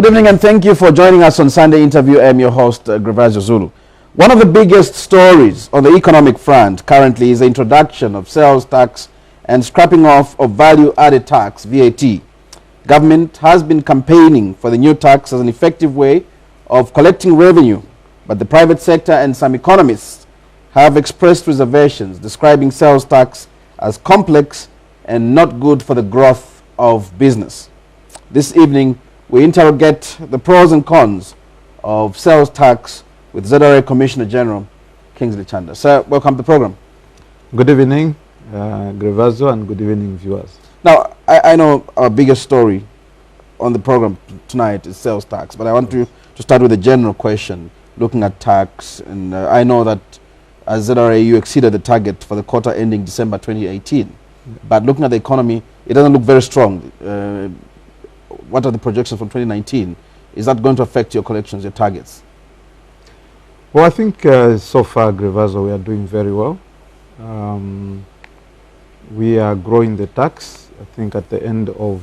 Good evening and thank you for joining us on Sunday Interview. I'm your host, Grevazio Zulu. One of the biggest stories on the economic front currently is the introduction of sales tax and scrapping off of value-added tax, VAT. Government has been campaigning for the new tax as an effective way of collecting revenue, but the private sector and some economists have expressed reservations, describing sales tax as complex and not good for the growth of business. This evening, we interrogate the pros and cons of sales tax with Z.R.A. Commissioner General Kingsley Chanda. Sir, welcome to the program. Good evening, Grevazio, and good evening, viewers. Now, I know our biggest story on the program tonight is sales tax, but I want to start with a general question, looking at tax. And I know that as Z.R.A. you exceeded the target for the quarter ending December 2018. But looking at the economy, it doesn't look very strong. What are the projections for 2019? Is that going to affect your collections, your targets? Well, I think so far, Grevazio, we are doing very well. We are growing the tax. I think at the end of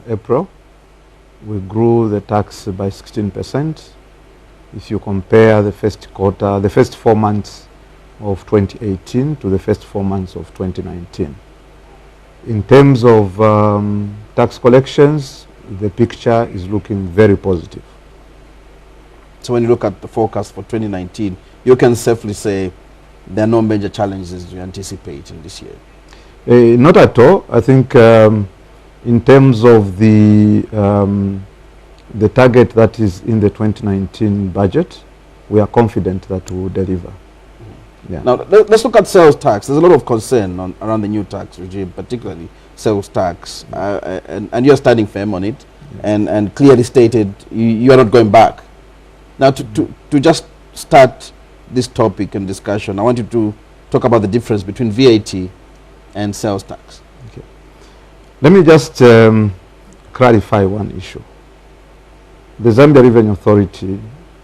April, we grew the tax by 16%. If you compare the first quarter, the first 4 months of 2018 to the first 4 months of 2019. In terms of tax collections, the picture is looking very positive. So when you look at the forecast for 2019, you can safely say there are no major challenges you anticipate in this year? Not at all. I think in terms of the target that is in the 2019 budget, we are confident that we will deliver. Yeah. Now, let's look at sales tax. There's a lot of concern around the new tax regime, particularly sales tax, and you're standing firm on it, and clearly stated you are not going back. Now, to just start this topic and discussion, I want you to talk about the difference between VAT and sales tax. Okay. Let me just clarify one issue. The Zambia Revenue Authority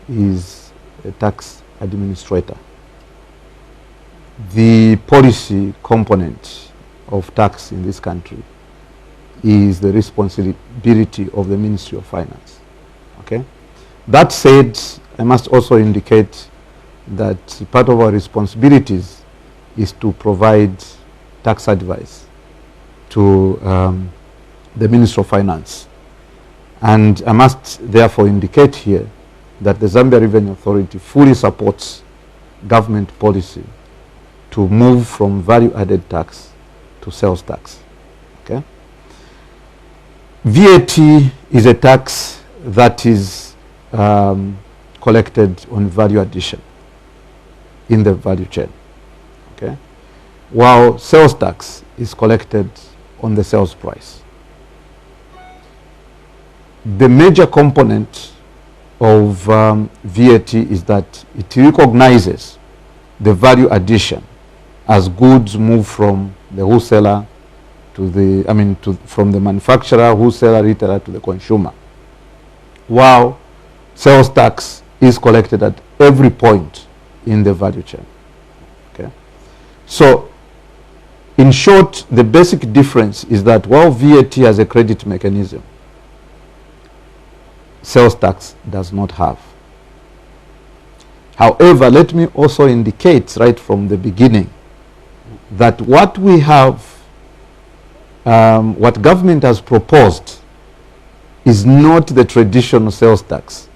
is a tax administrator. The policy component of tax in this country is the responsibility of the Ministry of Finance. Okay? That said, I must also indicate that part of our responsibilities is to provide tax advice to the Ministry of Finance. And I must therefore indicate here that the Zambia Revenue Authority fully supports government policy to move from value-added tax to sales tax. Okay? VAT is a tax that is collected on value addition in the value chain. Okay? While sales tax is collected on the sales price. The major component of VAT is that it recognizes the value addition as goods move from the wholesaler to the, from the manufacturer, wholesaler, retailer to the consumer. While sales tax is collected at every point in the value chain. Okay? So, in short, the basic difference is that while VAT has a credit mechanism, sales tax does not have. However, let me also indicate right from the beginning that what we have, what government has proposed is not the traditional sales tax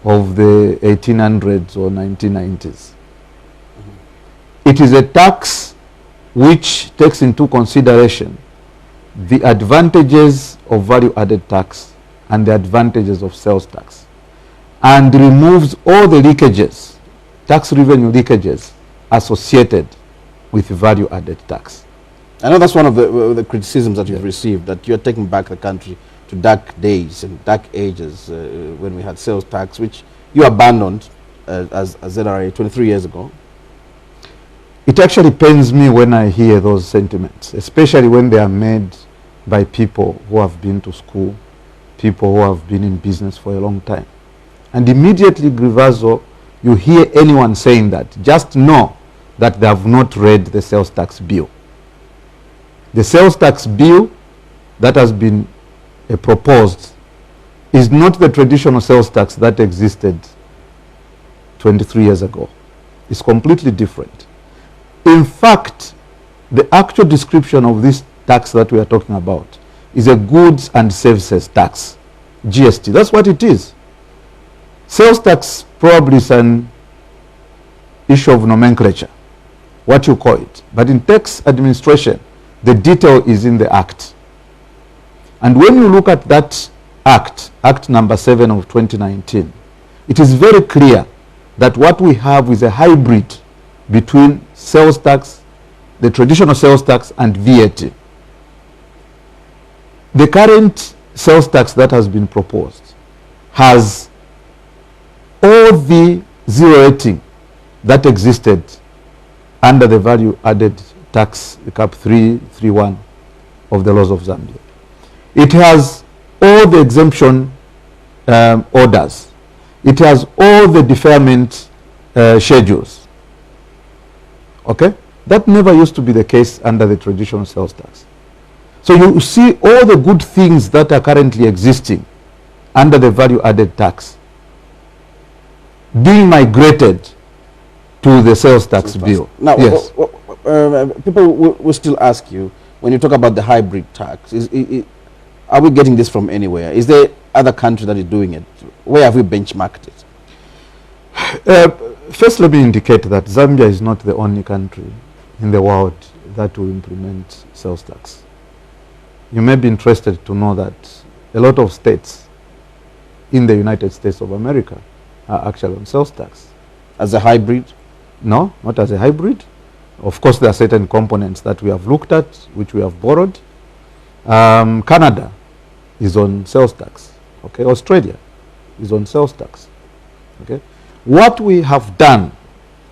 of the 1800s or 1990s. It is a tax which takes into consideration the advantages of value-added tax and the advantages of sales tax, and removes all the leakages, tax revenue leakages associated with value-added tax. I know that's one of the criticisms that you've received, that you're taking back the country to dark days and dark ages when we had sales tax, which you abandoned as Z.R.A. 23 years ago. It actually pains me when I hear those sentiments, especially when they are made by people who have been to school, people who have been in business for a long time. And immediately, Grevazio, you hear anyone saying that, just know that they have not read the sales tax bill. The sales tax bill that has been proposed is not the traditional sales tax that existed 23 years ago. It's completely different. In fact, the actual description of this tax that we are talking about is a goods and services tax, GST. That's what it is. Sales tax probably is an issue of nomenclature, what you call it. But in tax administration, the detail is in the act. And when you look at that act, Act number 7 of 2019, it is very clear that what we have is a hybrid between sales tax, the traditional sales tax, and VAT. The current sales tax that has been proposed has all the zero rating that existed under the value added tax, the cap 331 of the laws of Zambia. It has all the exemption orders. It has all the deferment schedules. Okay? That never used to be the case under the traditional sales tax. So you see all the good things that are currently existing under the value added tax being migrated to the sales tax bill. Now, yes. People will still ask you, when you talk about the hybrid tax, are we getting this from anywhere? Is there other country that is doing it? Where have we benchmarked it? First, let me indicate that Zambia is not the only country in the world that will implement sales tax. You may be interested to know that a lot of states in the United States of America are actually on sales tax. As a hybrid? No, not as a hybrid. Of course, there are certain components that we have looked at, which we have borrowed. Canada is on sales tax. Okay, Australia is on sales tax. Okay, what we have done,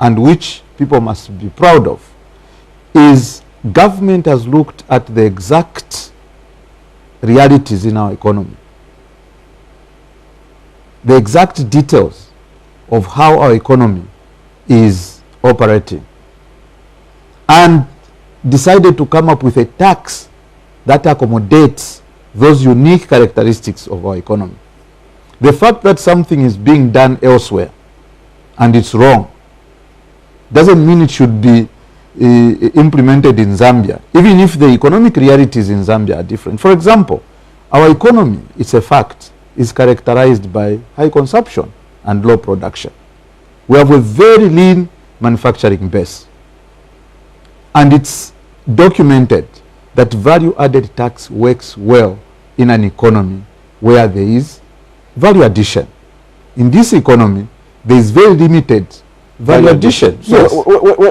and which people must be proud of, is government has looked at the exact realities in our economy, the exact details of how our economy is operating, and decided to come up with a tax that accommodates those unique characteristics of our economy. The fact that something is being done elsewhere and it's wrong doesn't mean it should be implemented in Zambia, even if the economic realities in Zambia are different. For example, our economy, it's a fact, is characterized by high consumption and low production. We have a very lean manufacturing base, and it's documented that value-added tax works well in an economy where there is value addition. In this economy, there is very limited value addition. So yes.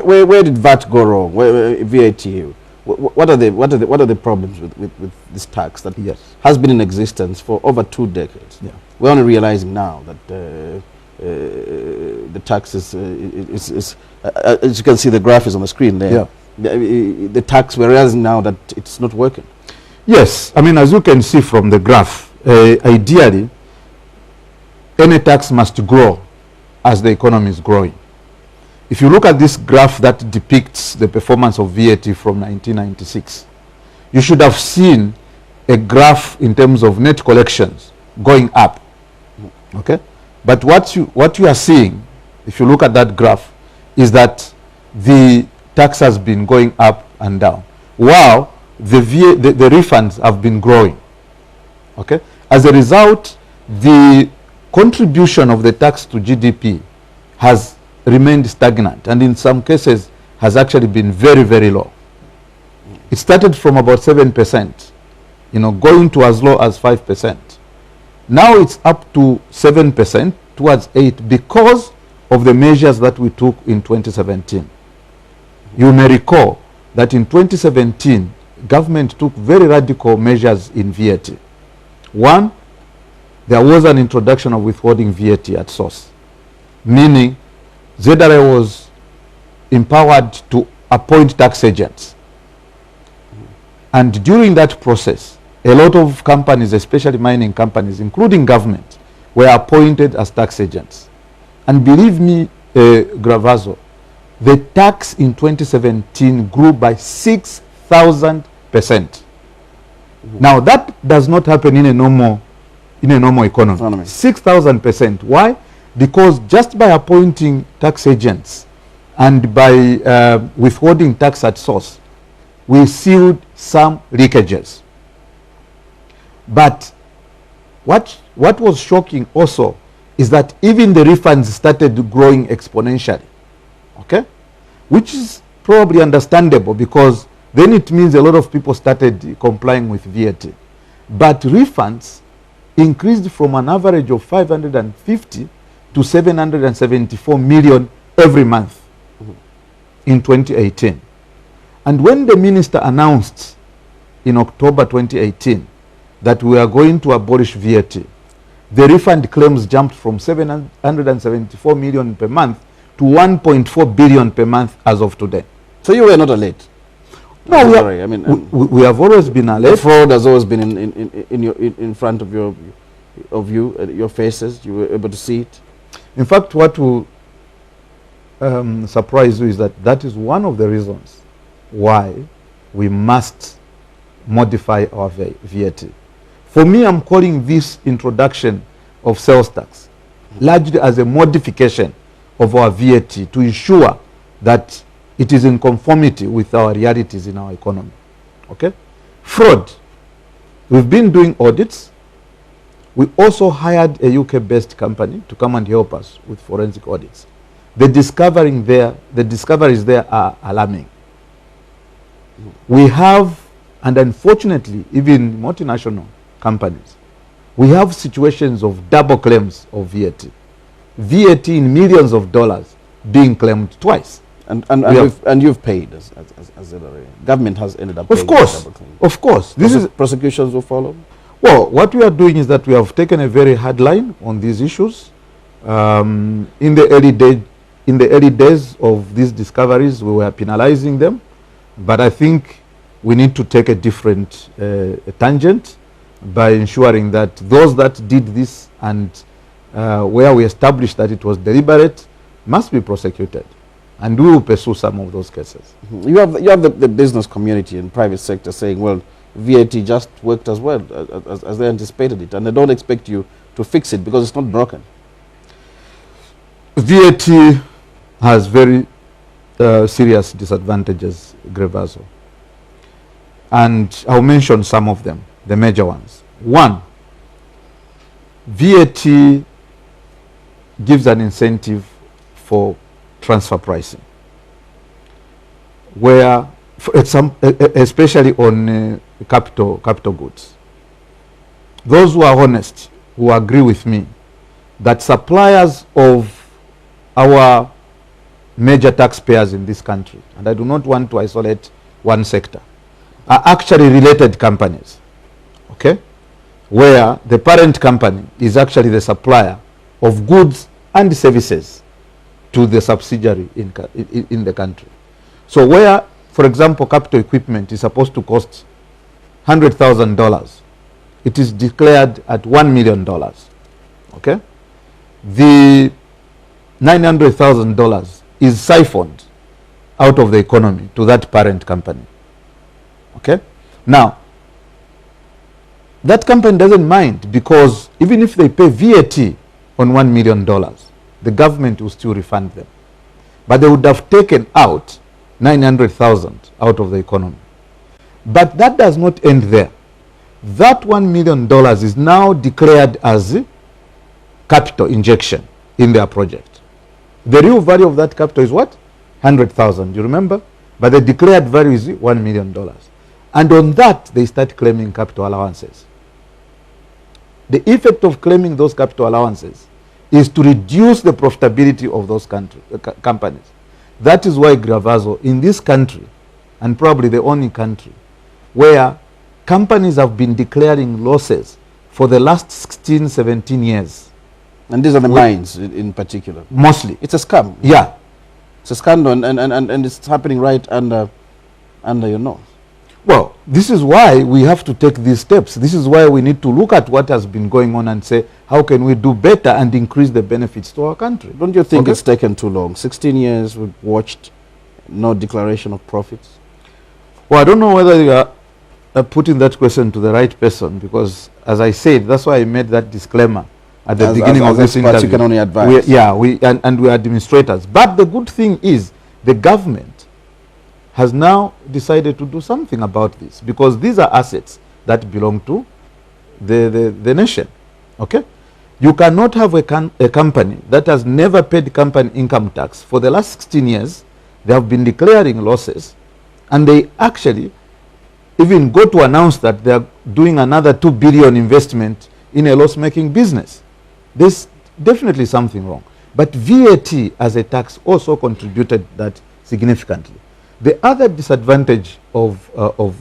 Where did VAT go wrong? VAT? What are the problems with this tax that has been in existence for over 2 decades? Yeah. We're only realizing now that the tax is as you can see, the graph is on the screen there. Yeah. The tax, we're realizing now that it's not working. Yes, I mean, as you can see from the graph, ideally, any tax must grow as the economy is growing. If you look at this graph that depicts the performance of VAT from 1996, you should have seen a graph in terms of net collections going up. Okay? But what you are seeing, if you look at that graph, is that the tax has been going up and down, while the refunds have been growing. Okay? As a result, the contribution of the tax to GDP has remained stagnant, and in some cases has actually been very, very low. It started from about 7%, going to as low as 5%. Now it's up to 7%, towards 8%, because of the measures that we took in 2017. You may recall that in 2017, government took very radical measures in VAT. One, there was an introduction of withholding VAT at source, meaning Z.R.A was empowered to appoint tax agents. And during that process, a lot of companies, especially mining companies, including government, were appointed as tax agents. And believe me, Gravazo, the tax in 2017 grew by 6,000%. Now, that does not happen in a normal in a normal economy. 6,000%. Why? Because just by appointing tax agents and by withholding tax at source, we sealed some leakages. But what was shocking also is that even the refunds started growing exponentially, okay? Which is probably understandable, because then it means a lot of people started complying with VAT. But refunds increased from an average of 550 to 774 million every month in 2018. And when the minister announced in October 2018 that we are going to abolish VAT, the refund claims jumped from 774 million per month to 1.4 billion per month as of today. So you were not alert? No, we have always been alert. The fraud has always been in front of your faces. You were able to see it. In fact, what will surprise you is that is one of the reasons why we must modify our VAT. For me, I'm calling this introduction of sales tax largely as a modification of our VAT to ensure that it is in conformity with our realities in our economy. Okay? Fraud. We've been doing audits. We also hired a UK-based company to come and help us with forensic audits. The discoveries there are alarming. We have, and unfortunately, even multinational companies, we have situations of double claims of VAT. VAT in millions of dollars being claimed twice. And you've paid as Z.R.A. Government has ended up paying. Of course, of course. Prosecutions will follow? Well, what we are doing is that we have taken a very hard line on these issues. In the early days of these discoveries, we were penalizing them. But I think we need to take a different tangent by ensuring that those that did this and where we established that it was deliberate must be prosecuted. And we will pursue some of those cases. You have the business community and private sector saying, well, VAT just worked as well as they anticipated it, and they don't expect you to fix it because it's not broken. VAT has very serious disadvantages, Grevazo. And I'll mention some of them, the major ones. One, VAT gives an incentive for transfer pricing, where, especially on capital goods. Those who are honest, who agree with me, that suppliers of our major taxpayers in this country, and I do not want to isolate one sector, are actually related companies, okay? Where the parent company is actually the supplier of goods and services to the subsidiary in the country. So where, for example, capital equipment is supposed to cost $100,000, it is declared at $1 million, okay? The $900,000 is siphoned out of the economy to that parent company, okay? Now, that company doesn't mind, because even if they pay VAT on $1 million, the government will still refund them. But they would have taken out 900,000 out of the economy. But that does not end there. That $1 million is now declared as capital injection in their project. The real value of that capital is what? 100,000, you remember? But the declared value is $1 million. And on that, they start claiming capital allowances. The effect of claiming those capital allowances is to reduce the profitability of those companies. That is why, Gravazo, in this country, and probably the only country, where companies have been declaring losses for the last 16, 17 years. And these are the mines in particular? Mostly. It's a scam. Yeah. It's a scandal, and it's happening right under your nose. Well, this is why we have to take these steps. This is why we need to look at what has been going on and say, how can we do better and increase the benefits to our country? Don't you think it's taken too long? 16 years we've watched no declaration of profits. Well, I don't know whether putting that question to the right person, because as I said, that's why I made that disclaimer at the beginning of this interview. You can only advise. We are administrators. But the good thing is the government has now decided to do something about this, because these are assets that belong to the nation. Okay? You cannot have a company that has never paid company income tax for the last 16 years. They have been declaring losses, and they actually even go to announce that they are doing another 2 billion investment in a loss-making business. There's definitely something wrong. But VAT as a tax also contributed that significantly. The other disadvantage of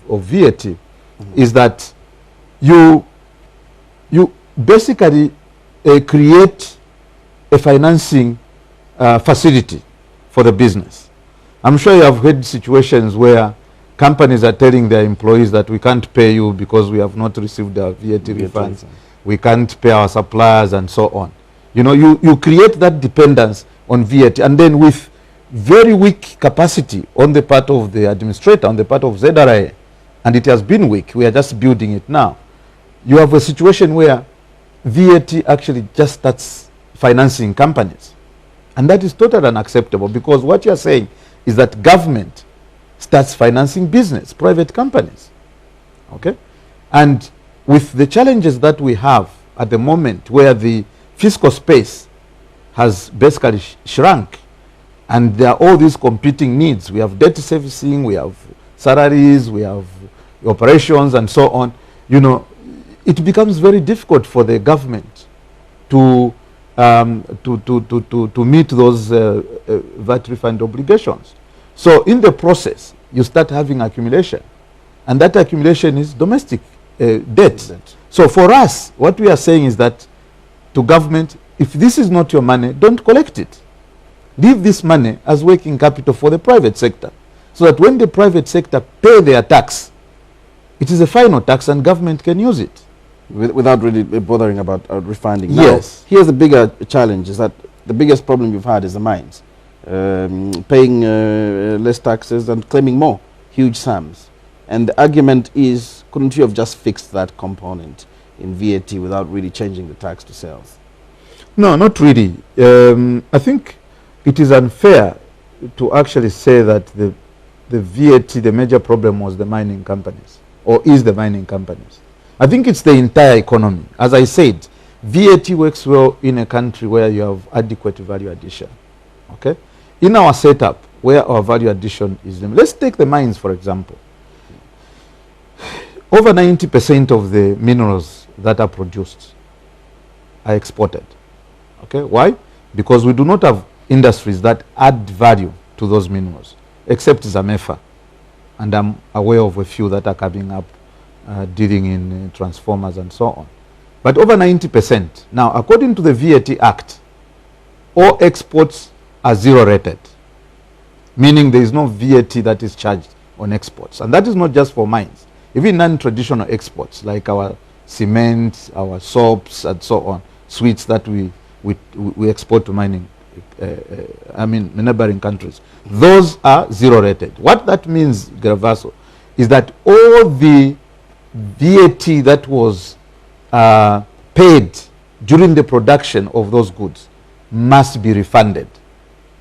VAT is that you basically create a financing facility for the business. I'm sure you have heard situations where companies are telling their employees that we can't pay you because we have not received our VAT refunds. We can't pay our suppliers and so on. You know, you create that dependence on VAT, and then with very weak capacity on the part of the administrator, on the part of Z.R.A, and it has been weak, we are just building it now. You have a situation where VAT actually just starts financing companies. And that is totally unacceptable, because what you are saying is that government starts financing business, private companies. Okay? And with the challenges that we have at the moment, where the fiscal space has basically shrunk, and there are all these competing needs. We have debt servicing, we have salaries, we have operations, and so on. You know, it becomes very difficult for the government to meet those VAT refund obligations. So in the process, you start having accumulation, and that accumulation is domestic debt. So for us, what we are saying is that to government, if this is not your money, don't collect it. Leave this money as working capital for the private sector, so that when the private sector pay their tax, it is a final tax and government can use it. Without really bothering about refunding. Yes. Now, here's the bigger challenge, is that the biggest problem you've had is the mines. Paying less taxes and claiming more, huge sums. And the argument is, couldn't you have just fixed that component in VAT without really changing the tax to sales? No, not really. I think it is unfair to actually say that the VAT, the major problem was the mining companies, or is the mining companies. I think it's the entire economy. As I said, VAT works well in a country where you have adequate value addition. Okay? In our setup, where our value addition is limited. Let's take the mines, for example. Over 90% of the minerals that are produced are exported. Okay? Why? Because we do not have industries that add value to those minerals, except ZAMEFA. And I'm aware of a few that are coming up, dealing in transformers and so on. But over 90%. Now, according to the VAT Act, all exports are zero rated, meaning there is no VAT that is charged on exports. And that is not just for mines. Even non-traditional exports, like our cement, our soaps, and so on, sweets that we export to mining, neighboring countries. Those are zero rated. What that means, Gravaso, is that all the VAT that was paid during the production of those goods must be refunded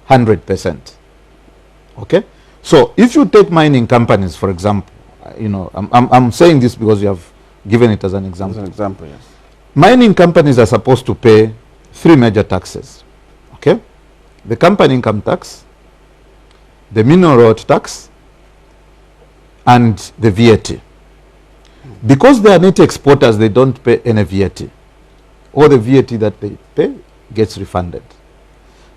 100%. Okay? So if you take mining companies, for example, I'm saying this because you have given it as an example. As an example, yes. Mining companies are supposed to pay 3 major taxes. Okay? The company income tax, the mineral royalty tax, and the VAT. Because they are net exporters, they don't pay any VAT. All the VAT that they pay gets refunded.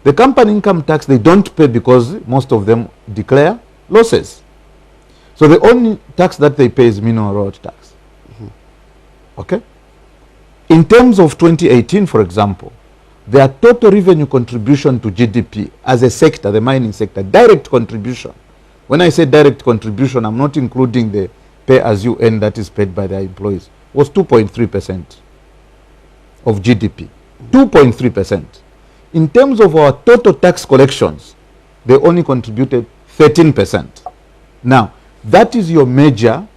The company income tax they don't pay because most of them declare losses. So the only tax that they pay is mineral royalty tax. Okay? In terms of 2018, for example, their total revenue contribution to GDP as a sector, the mining sector, direct contribution. When I say direct contribution, I'm not including the pay-as-you-earn that is paid by their employees, was 2.3% of GDP. 2.3%. In terms of our total tax collections, they only contributed 13%. Now, that is your major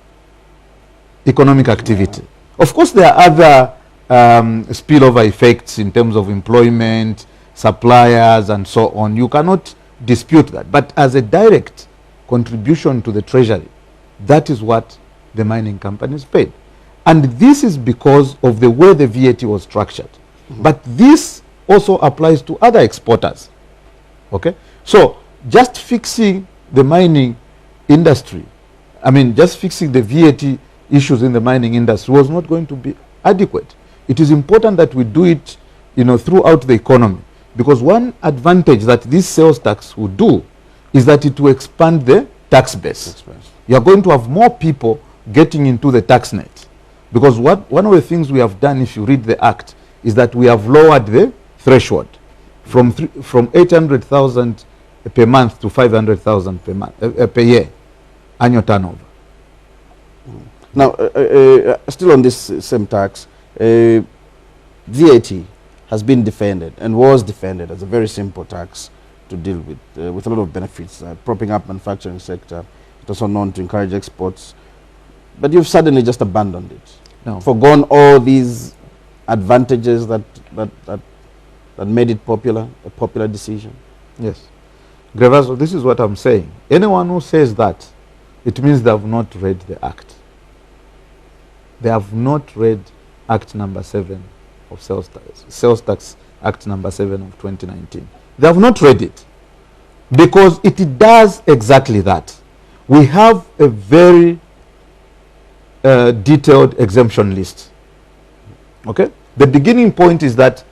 economic activity. Of course, there are other spillover effects in terms of employment, suppliers, and so on. You cannot dispute that. But as a direct contribution to the treasury, that is what the mining companies paid. And this is because of the way the VAT was structured. But this also applies to other exporters. Okay? So just fixing the mining industry, I mean, just fixing the VAT issues in the mining industry was not going to be adequate. It is important that we do it, throughout the economy, because one advantage that this sales tax will do is that it will expand the tax base. You are going to have more people getting into the tax net, because one of the things we have done, if you read the act, is that we have lowered the threshold from 800,000 per month to 500,000 per month per year annual turnover. Now, still on this same tax, VAT has been defended and was defended as a very simple tax to deal with a lot of benefits, propping up manufacturing sector. It's also known to encourage exports. But you've suddenly just abandoned it. No. Forgone all these advantages that made it popular, a popular decision. Yes. Grevazo, this is what I'm saying. Anyone who says that, it means they have not read the act. They have not read Act number 7 of Sales Tax Act number 7 of 2019. They have not read it, because it does exactly that. We have a very detailed exemption list. Okay? The beginning point is that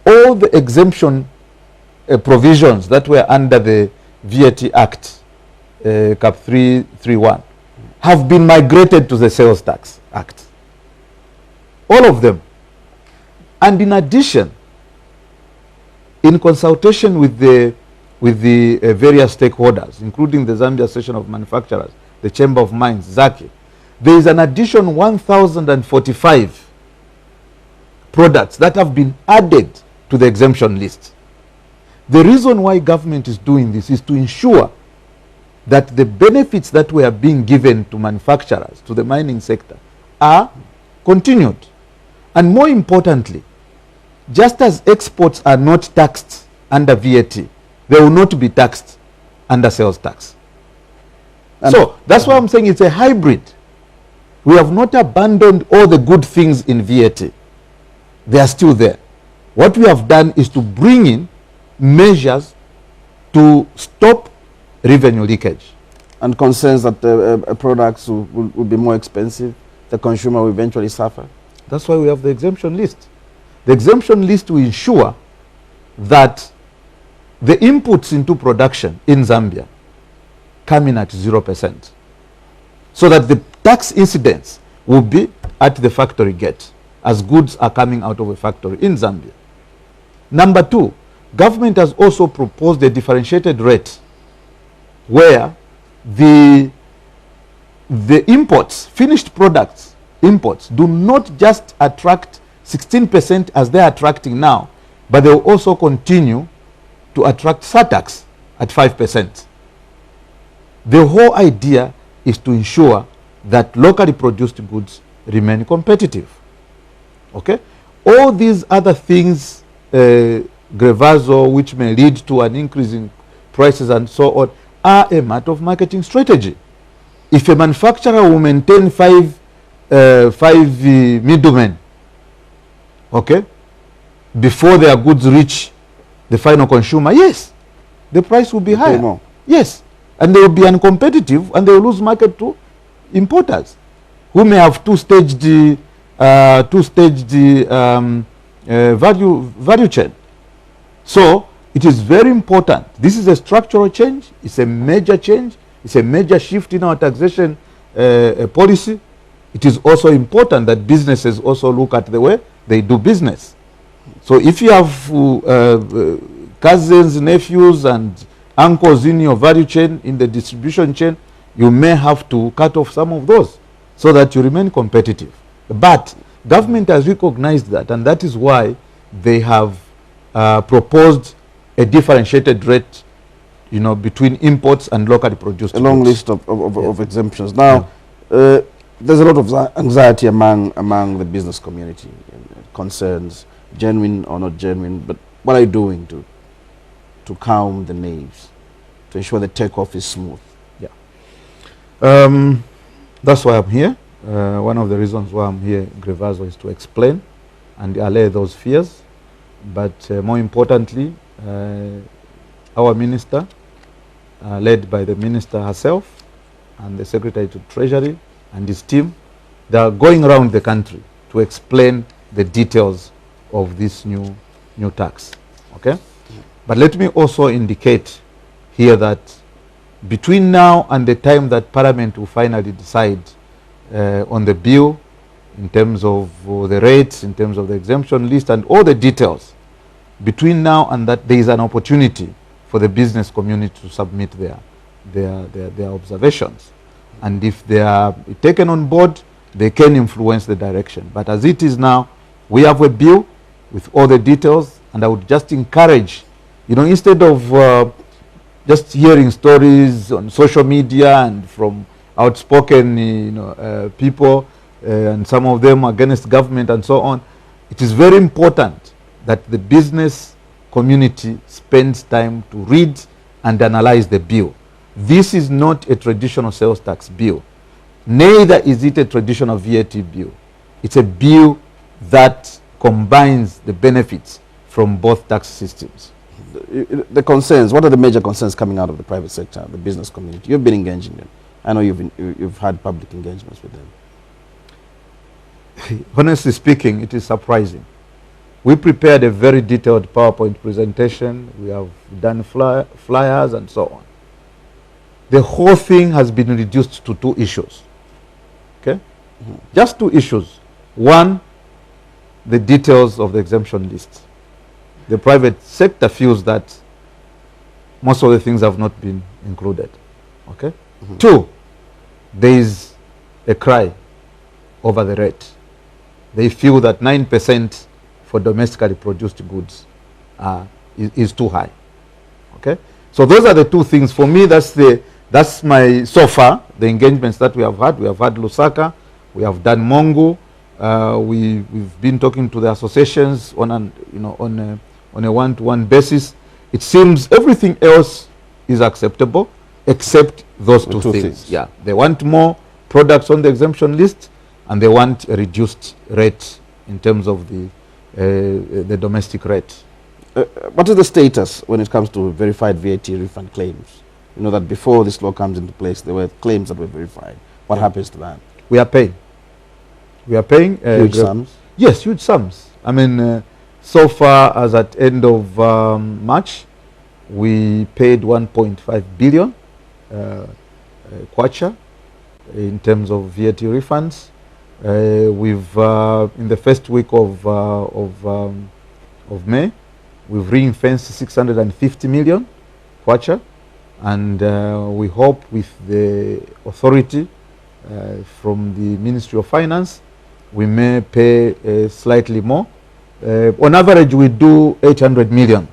all the exemption provisions that were under the VAT Act, Cap 331, have been migrated to the Sales Tax Act. All of them. And in addition, in consultation with the various stakeholders, including the Zambia Association of Manufacturers, the Chamber of Mines, Z.R.A, there is an addition 1,045 products that have been added to the exemption list. The reason why government is doing this is to ensure that the benefits that were being given to manufacturers, to the mining sector, are continued. And more importantly, just as exports are not taxed under VAT, they will not be taxed under sales tax. And so that's why I'm saying it's a hybrid. We have not abandoned all the good things in VAT. They are still there. What we have done is to bring in measures to stop revenue leakage. And concerns that products will be more expensive, the consumer will eventually suffer. That's why we have the exemption list. The exemption list will ensure that the inputs into production in Zambia come in at 0%, so that the tax incidence will be at the factory gate as goods are coming out of a factory in Zambia. Number two, government has also proposed a differentiated rate where the imports, finished products, imports do not just attract 16% as they are attracting now, but they will also continue to attract SATAX at 5%. The whole idea is to ensure that locally produced goods remain competitive. Okay? All these other things, Grevazo, which may lead to an increase in prices and so on, are a matter of marketing strategy. If a manufacturer will maintain five middlemen, okay, before their goods reach the final consumer, yes, the price will be higher. More. Yes, and they will be uncompetitive, and they will lose market to importers who may have two-staged value chain. So it is very important. This is a structural change. It's a major change. It's a major shift in our taxation policy. It is also important that businesses also look at the way they do business. So if you have cousins, nephews, and uncles in your value chain, in the distribution chain, you may have to cut off some of those so that you remain competitive. But government has recognized that, and that is why they have proposed a differentiated rate, between imports and locally produced a long goods. list of exemptions. Now, There's a lot of anxiety among the business community, concerns, genuine or not genuine, but what are you doing to calm the nerves, to ensure the takeoff is smooth? Yeah. That's why I'm here. One of the reasons why I'm here, Grevazo, is to explain and allay those fears. But more importantly, our minister, led by the minister herself and the Secretary to Treasury and his team, they are going around the country to explain the details of this new tax. Okay? But let me also indicate here that between now and the time that Parliament will finally decide on the bill, in terms of the rates, in terms of the exemption list and all the details, between now and that there is an opportunity for the business community to submit their observations. And if they are taken on board, they can influence the direction. But as it is now, we have a bill with all the details, and I would just encourage, instead of just hearing stories on social media and from outspoken people, and some of them against government and so on, it is very important that the business community spends time to read and analyze the bill. This is not a traditional sales tax bill. Neither is it a traditional VAT bill. It's a bill that combines the benefits from both tax systems. The concerns, what are the major concerns coming out of the private sector, the business community? You've been engaging them. I know you've had public engagements with them. Honestly speaking, it is surprising. We prepared a very detailed PowerPoint presentation. We have done flyers and so on. The whole thing has been reduced to 2 issues. Okay? Just 2 issues. One, the details of the exemption list. The private sector feels that most of the things have not been included. Okay? 2, there is a cry over the rate. They feel that 9% for domestically produced goods is too high. Okay? So those are the 2 things. For me, that's my, so far, the engagements that we have had. We have had Lusaka, we have done Mongo, we've been talking to the associations on a one-to-one basis. It seems everything else is acceptable except those two things. Yeah, they want more products on the exemption list, and they want a reduced rate in terms of the domestic rate. What is the status when it comes to verified VAT refund claims? You know that before this law comes into place, there were claims that were verified. What happens to that? We are paying. We are paying huge sums. Yes, huge sums. I mean, so far as at end of March, we paid 1.5 billion kwacha in terms of VAT refunds. We've in the first week of May, we've ring-fenced 650 million kwacha, and we hope with the authority from the Ministry of Finance, we may pay slightly more. On average, we do 800 million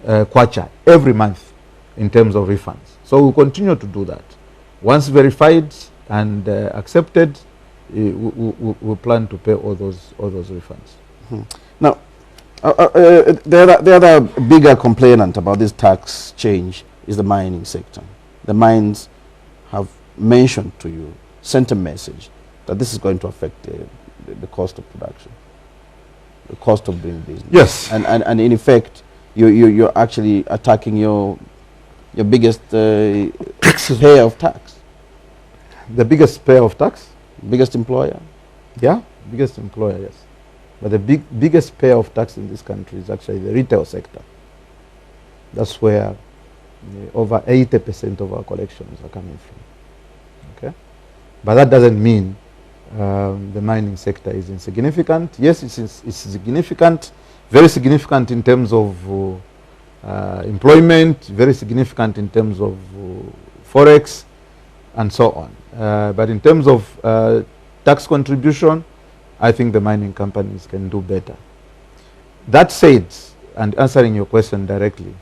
kwacha every month in terms of refunds. So we'll continue to do that. Once verified and accepted, we plan to pay all those refunds. Now, the other bigger complainant about this tax change is the mining sector. The mines have mentioned to you, sent a message that this is going to affect the cost of production, the cost of doing business. Yes. And in effect, you're actually attacking your biggest payer of tax. The biggest payer of tax? Biggest employer? Yeah, biggest employer, yes. But the biggest payer of tax in this country is actually the retail sector. That's where over 80% of our collections are coming from. Okay? But that doesn't mean the mining sector is insignificant. Yes, it's significant, very significant in terms of employment, very significant in terms of forex, and so on. But in terms of tax contribution, I think the mining companies can do better. That said, and answering your question directly,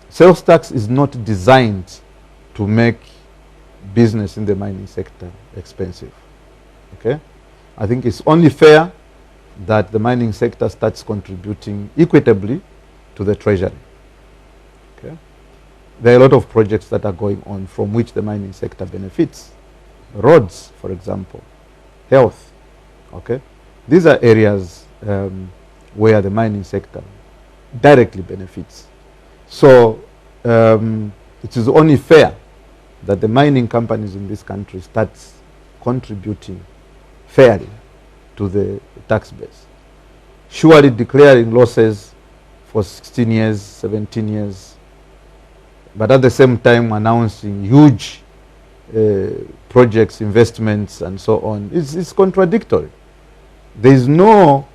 sales tax is not designed to make business in the mining sector expensive. Okay? I think it's only fair that the mining sector starts contributing equitably to the treasury. Okay? There are a lot of projects that are going on from which the mining sector benefits. Roads, for example, health. Okay? These are areas where the mining sector directly benefits. So it is only fair that the mining companies in this country start contributing fairly to the tax base. Surely declaring losses for 16 years, 17 years, but at the same time announcing huge projects, investments, and so on, it's contradictory. There is no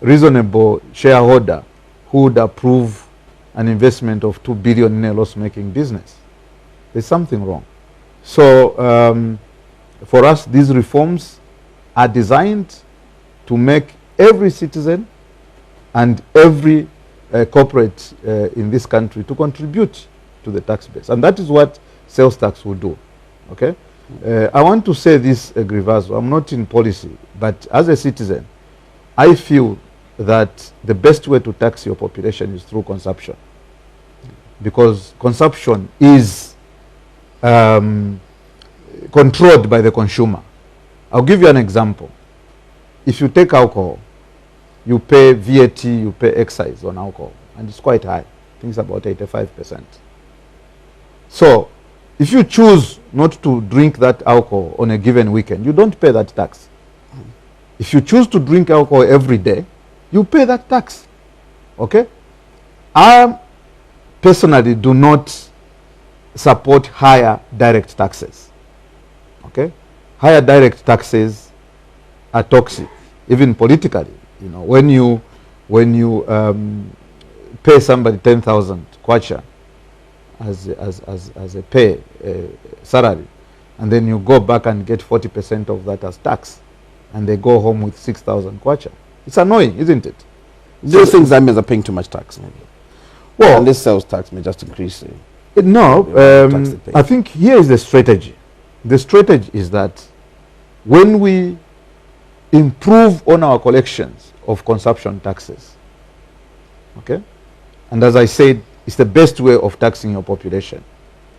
reasonable shareholder who would approve an investment of 2 billion in a loss-making business. There's something wrong. So for us, these reforms are designed to make every citizen and every corporate in this country to contribute to the tax base. And that is what sales tax will do. Okay? I want to say this, Grivazo, I'm not in policy, but as a citizen, I feel that the best way to tax your population is through consumption. Because consumption is controlled by the consumer. I'll give you an example. If you take alcohol, you pay VAT, you pay excise on alcohol, and it's quite high. I think it's about 85%. So, if you choose not to drink that alcohol on a given weekend, you don't pay that tax. If you choose to drink alcohol every day, you pay that tax. Okay? I personally do not support higher direct taxes. Okay? Higher direct taxes are toxic, even politically. You know, when you pay somebody 10,000 kwacha as a pay salary, and then you go back and get 40% of that as tax, and they go home with 6,000 kwacha. It's annoying, isn't it? Do you think Zambians are paying too much tax? Maybe? Well, and this sales tax may just increase. No, I think here is the strategy. The strategy is that when we improve on our collections of consumption taxes, okay, and as I said, it's the best way of taxing your population.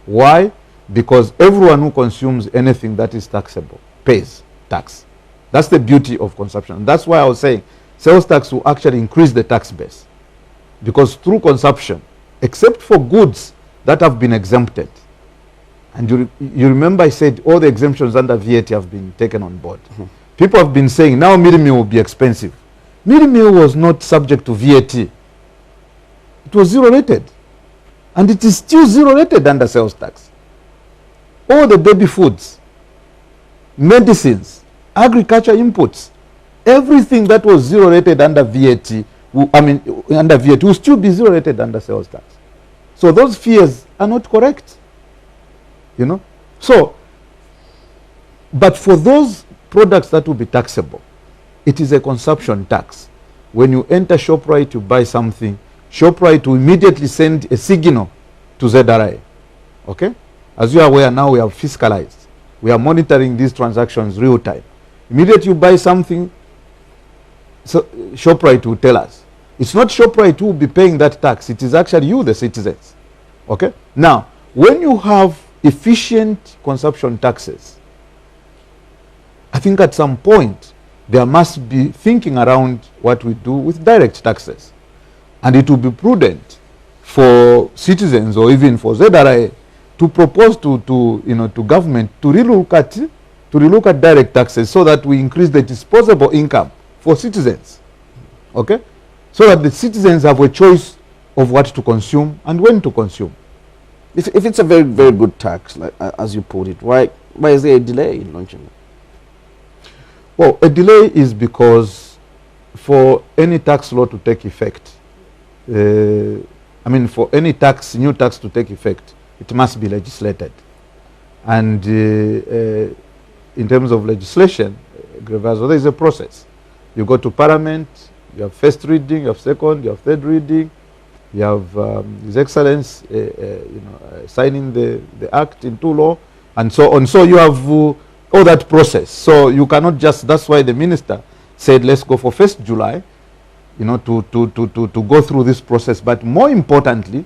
Why? Because everyone who consumes anything that is taxable pays tax. That's the beauty of consumption. And that's why I was saying sales tax will actually increase the tax base. Because through consumption, except for goods that have been exempted, and you remember I said all the exemptions under VAT have been taken on board. People have been saying now meal meal will be expensive. Meal meal was not subject to VAT. It was zero rated. And it is still zero rated under sales tax. All the baby foods, medicines, agriculture inputs, everything that was zero rated under VAT, under VAT will still be zero rated under sales tax. So those fears are not correct. You know? So, but for those products that will be taxable, it is a consumption tax. When you enter ShopRite, you buy something, ShopRite will immediately send a signal to Z.R.A. Okay? As you are aware now, we have fiscalized. We are monitoring these transactions real time. Immediately you buy something, so ShopRite will tell us. It's not ShopRite who will be paying that tax. It is actually you, the citizens. Okay? Now, when you have efficient consumption taxes, I think at some point there must be thinking around what we do with direct taxes. And it will be prudent for citizens or even for Z.R.A. to propose to government to relook at direct taxes so that we increase the disposable income for citizens. Okay? So that the citizens have a choice of what to consume and when to consume. If it's a very, very good tax, like as you put it, why is there a delay in launching it? Well, a delay is because for any tax law to take effect, for any new tax to take effect, it must be legislated. And in terms of legislation, there is a process. You go to Parliament, you have first reading, you have second, you have third reading, You have His Excellency signing the act into law, and so on. So you have all that process. So you cannot just, that's why the minister said, let's go for 1st July, to go through this process. But more importantly,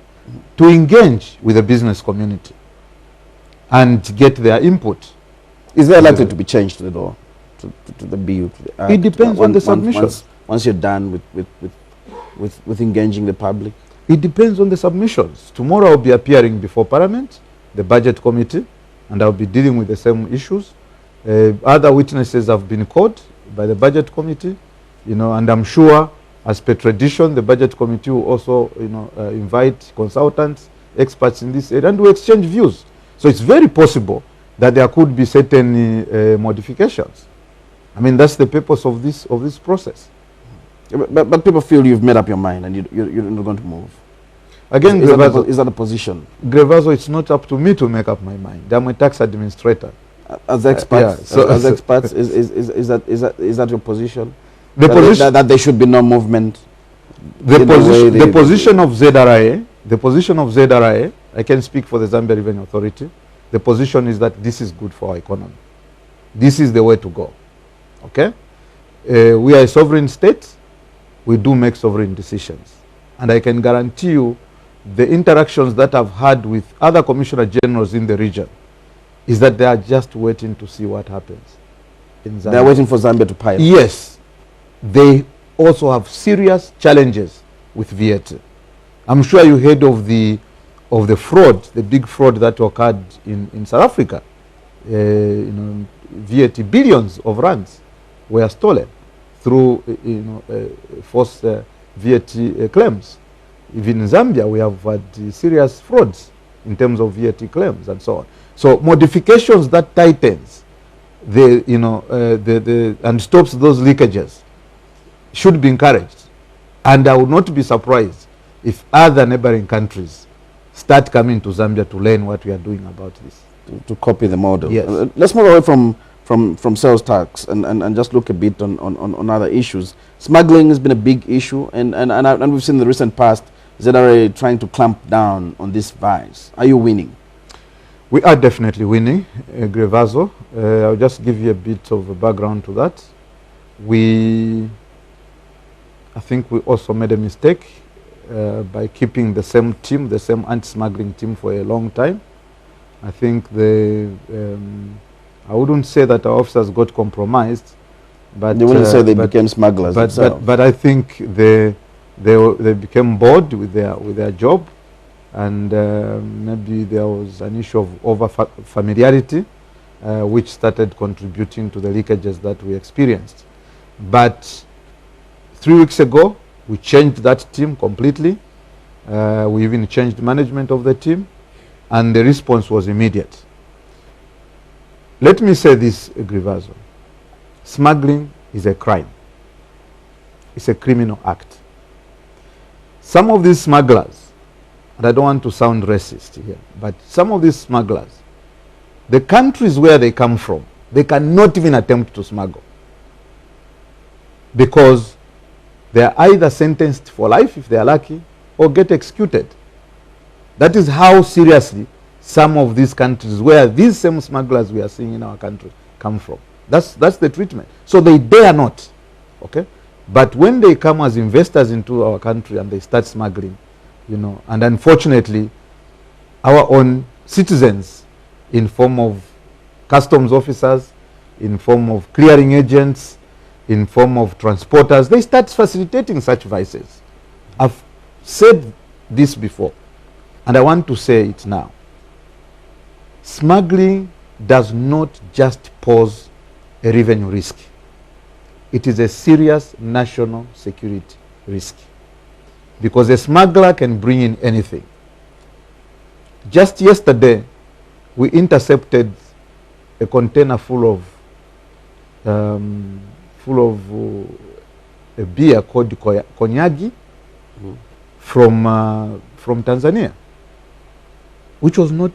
to engage with the business community and get their input. Is there likely to be changed to the law, to the bill? To the act? It depends on the submission. Once you're done with engaging the public? It depends on the submissions. Tomorrow I'll be appearing before Parliament, the Budget Committee, and I'll be dealing with the same issues. Other witnesses have been called by the Budget Committee, and I'm sure, as per tradition, the Budget Committee will also, invite consultants, experts in this area, and we exchange views. So it's very possible that there could be certain modifications. I mean, that's the purpose of this process. But people feel you've made up your mind and you're not going to move. Again, is that a position? Grevazo, it's not up to me to make up my mind. I'm a tax administrator. As experts, as experts, is that your position? That there should be no movement. The position of Z.R.A, I can speak for the Zambia Revenue Authority. The position is that this is good for our economy. This is the way to go. Okay? We are a sovereign state. We do make sovereign decisions. And I can guarantee you the interactions that I've had with other commissioner generals in the region is that they are just waiting to see what happens in Zambia. They're waiting for Zambia to pilot. Yes. They also have serious challenges with VAT. I'm sure you heard of the fraud, the big fraud that occurred in South Africa. VAT, billions of rands were stolen through false VAT claims. Even in Zambia, we have had serious frauds in terms of VAT claims and so on. So modifications that tightens and stops those leakages should be encouraged. And I would not be surprised if other neighboring countries start coming to Zambia to learn what we are doing about this. To copy the model. Yes. Let's move away from sales tax and just look a bit on other issues. Smuggling has been a big issue, and we've seen in the recent past Z.R.A trying to clamp down on this vice. Are you winning? We are definitely winning, Grevazo. I'll just give you a bit of a background to that. I think we also made a mistake by keeping the same team, the same anti-smuggling team for a long time. I think I wouldn't say that our officers got compromised, but you wouldn't say they became smugglers. But I think they became bored with their job, and maybe there was an issue of over familiarity, which started contributing to the leakages that we experienced. But 3 weeks ago, we changed that team completely. We even changed management of the team, and the response was immediate. Let me say this, Grevazo. Smuggling is a crime. It's a criminal act. Some of these smugglers, and I don't want to sound racist here, but some of these smugglers, the countries where they come from, they cannot even attempt to smuggle, because they are either sentenced for life if they are lucky, or get executed. That is how seriously some of these countries where these same smugglers we are seeing in our country come from. That's the treatment. So they dare not. Okay? But when they come as investors into our country and they start smuggling, and unfortunately our own citizens, in form of customs officers, in form of clearing agents, in form of transporters, they start facilitating such vices. I've said this before, and I want to say it now. Smuggling does not just pose a revenue risk. It is a serious national security risk, because a smuggler can bring in anything. Just yesterday, we intercepted a container full of a beer called Konyagi from Tanzania, which was not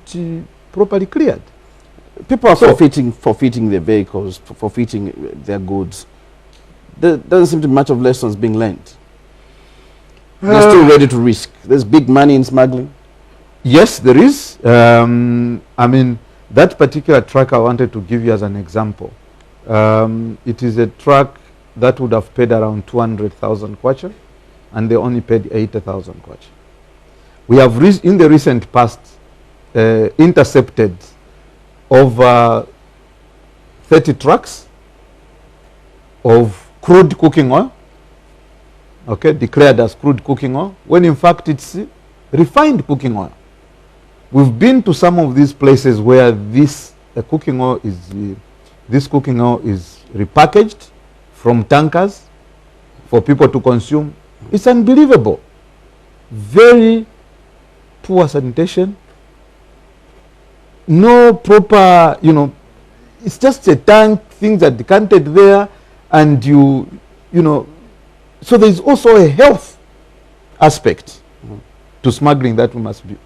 properly cleared. People are forfeiting their vehicles, forfeiting their goods. There doesn't seem to be much of lessons being learned. They're still ready to risk. There's big money in smuggling. Yes, there is. I mean, that particular truck I wanted to give you as an example. It is a truck that would have paid around 200,000 kwacha, and they only paid 80,000 kwacha. We have, in the recent past, intercepted over 30 trucks of crude cooking oil, okay, declared as crude cooking oil, when in fact it's refined cooking oil. We've been to some of these places where this cooking oil is repackaged from tankers for people to consume. It's unbelievable. Very poor sanitation. No proper, it's just a tank, things are decanted there, and you know, so there's also a health aspect to smuggling that we must be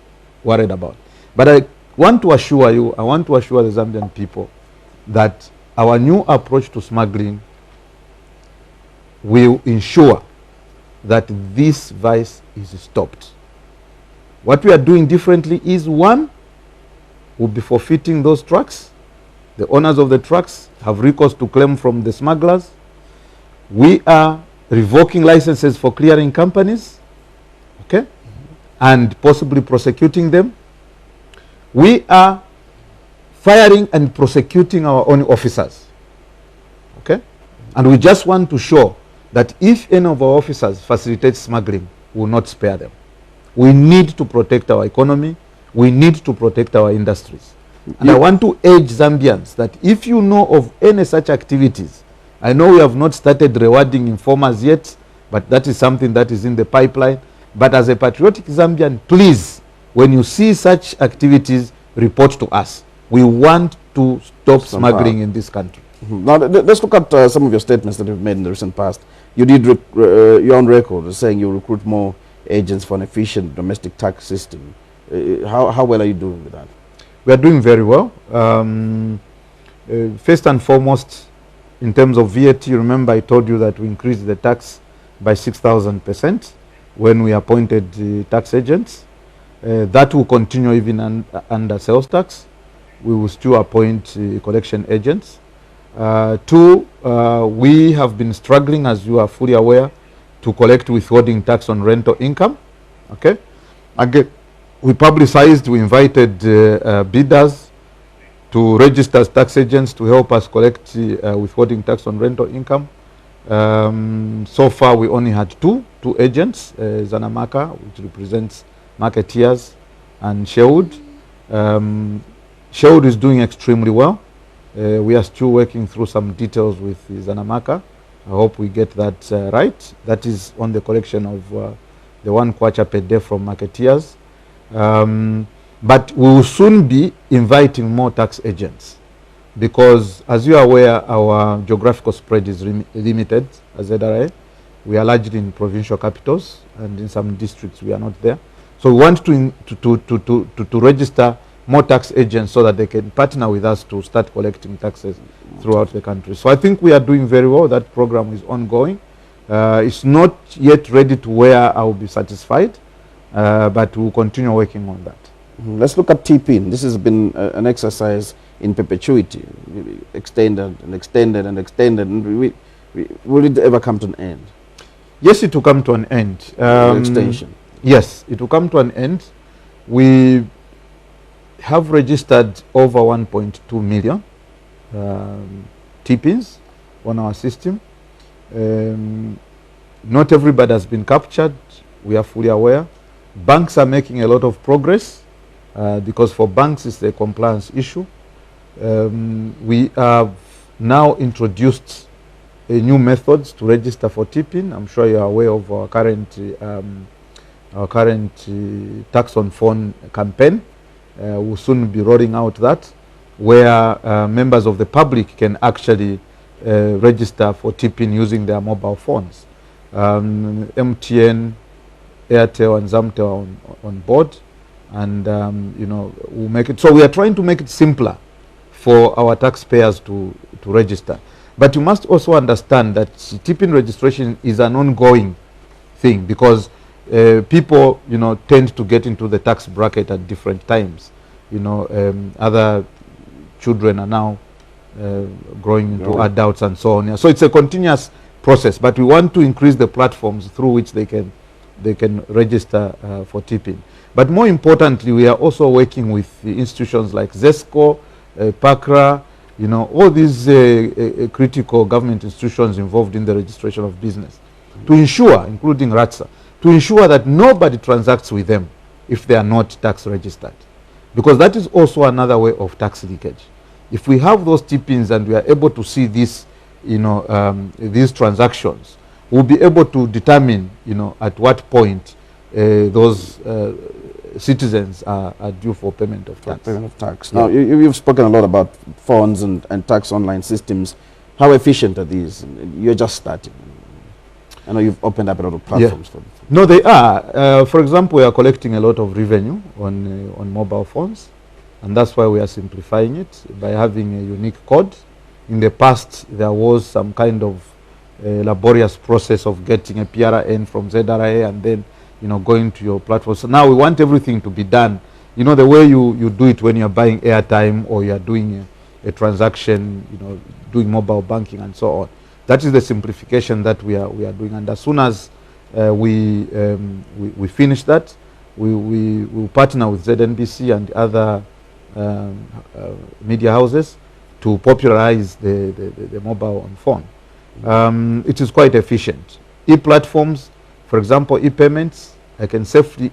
worried about. But I want to assure you, I want to assure the Zambian people that our new approach to smuggling will ensure that this vice is stopped. What we are doing differently is, one, we'll be forfeiting those trucks. The owners of the trucks have recourse to claim from the smugglers. We are revoking licenses for clearing companies, okay, and possibly prosecuting them. We are firing and prosecuting our own officers, okay, and we just want to show that if any of our officers facilitate smuggling, we will not spare them. We need to protect our economy. We need to protect our industries. And I want to urge Zambians that if you know of any such activities, I know we have not started rewarding informers yet, but that is something that is in the pipeline. But as a patriotic Zambian, please, when you see such activities, report to us. We want to stop smuggling in this country. Now, let's look at some of your statements that you've made in the recent past. You did your own record saying you recruit more agents for an efficient domestic tax system. How well are you doing with that? We are doing very well. First and foremost, in terms of VAT, remember I told you that we increased the tax by 6,000% when we appointed tax agents. That will continue even under sales tax. We will still appoint collection agents. Two, we have been struggling, as you are fully aware, to collect withholding tax on rental income. Okay. Again, we publicized, we invited bidders to register as tax agents to help us collect withholding tax on rental income. So far, we only had two agents, Zanamaka, which represents marketeers, and Sherwood. Sherwood is doing extremely well. We are still working through some details with Zanamaka. I hope we get that right. That is on the collection of the 1 kwacha per day from marketeers. But we will soon be inviting more tax agents because, as you are aware, our geographical spread is limited as Z.R.A. We are largely in provincial capitals, and in some districts we are not there. So we want to register more tax agents so that they can partner with us to start collecting taxes throughout the country. So I think we are doing very well. That program is ongoing. It's not yet ready to where I will be satisfied, but we'll continue working on that. Let's look at TPIN. This has been an exercise in perpetuity, extended and extended and extended. And will it ever come to an end? Yes, it will come to an end. Extension. Yes, it will come to an end. We have registered over 1.2 million TPINs on our system. Not everybody has been captured. We are fully aware. Banks are making a lot of progress because for banks it's a compliance issue. We have now introduced new methods to register for TPIN. I'm sure you are aware of our current tax on phone campaign. We'll soon be rolling out that, where members of the public can actually register for TPIN using their mobile phones. MTN, Airtel and Zamtel on board, and we'll make it. So we are trying to make it simpler for our taxpayers to register. But you must also understand that TPIN registration is an ongoing thing because people, you know, tend to get into the tax bracket at different times. You know, other children are now growing into adults and so on. Yeah. So it's a continuous process, but we want to increase the platforms through which they can register for tipping. But more importantly, we are also working with the institutions like ZESCO, PACRA, you know, all these critical government institutions involved in the registration of business, to ensure, including RATSA, to ensure that nobody transacts with them if they are not tax registered. Because that is also another way of tax leakage. If we have those tippings and we are able to see this, you know, these transactions, we'll be able to determine, you know, at what point those citizens are due for payment of tax. Payment of tax. Now, you've spoken a lot about phones and tax online systems. How efficient are these? You're just starting. I know you've opened up a lot of platforms for them. No, they are. For example, we are collecting a lot of revenue on mobile phones, and that's why we are simplifying it by having a unique code. In the past, there was some kind of laborious process of getting a PRN from Z.R.A and then, you know, going to your platform. So now we want everything to be done, you know, the way you do it when you're buying airtime or you're doing a transaction, you know, doing mobile banking and so on. That is the simplification that we are doing. And as soon as we finish that, we will partner with ZNBC and other media houses to popularize the mobile on phone. It is quite efficient. E-platforms, for example, e-payments, I can safely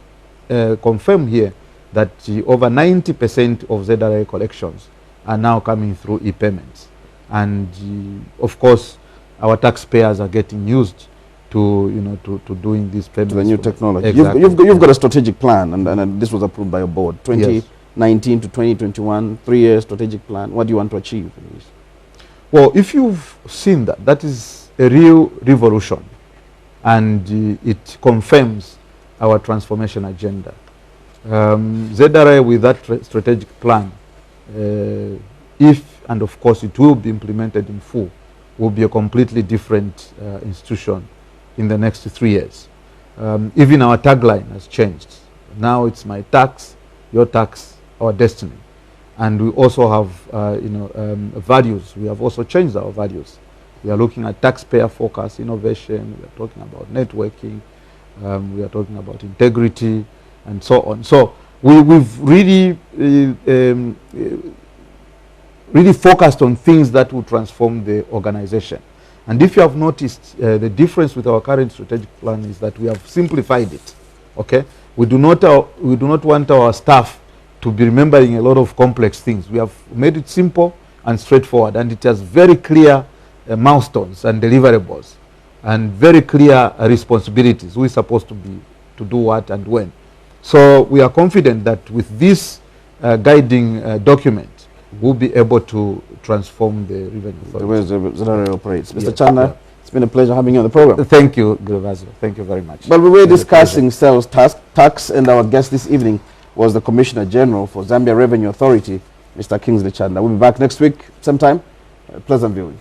confirm here that over 90% of Z.R.A collections are now coming through e-payments. And of course, our taxpayers are getting used to, you know, to doing these payments. To the new technology. Exactly. You've got a strategic plan, and this was approved by your board. 2019 to 2021, 3-year strategic plan. What do you want to achieve? Well, if you've seen that, that is a real revolution, and it confirms our transformation agenda. Z.R.A with that strategic plan, if and of course it will be implemented in full, will be a completely different institution in the next 3 years. Even our tagline has changed. Now it's my tax, your tax, our destiny. And we also have, you know, values. We have also changed our values. We are looking at taxpayer focus, innovation. We are talking about networking. We are talking about integrity, and so on. So we've really, really focused on things that will transform the organization. And if you have noticed, the difference with our current strategic plan is that we have simplified it. Okay, we do not want our staff to be remembering a lot of complex things. We have made it simple and straightforward, and it has very clear milestones and deliverables, and very clear responsibilities. Who is supposed to do what and when. So we are confident that with this guiding document, we'll be able to transform the revenue. The way Z.R.A operates. Mr. Chanda, it's been a pleasure having you on the program. Thank you, Grevazo. Thank you very much. But we were discussing sales tax, and our guest this evening was the Commissioner General for Zambia Revenue Authority, Mr. Kingsley Chanda. We'll be back next week, same time. Pleasant viewing.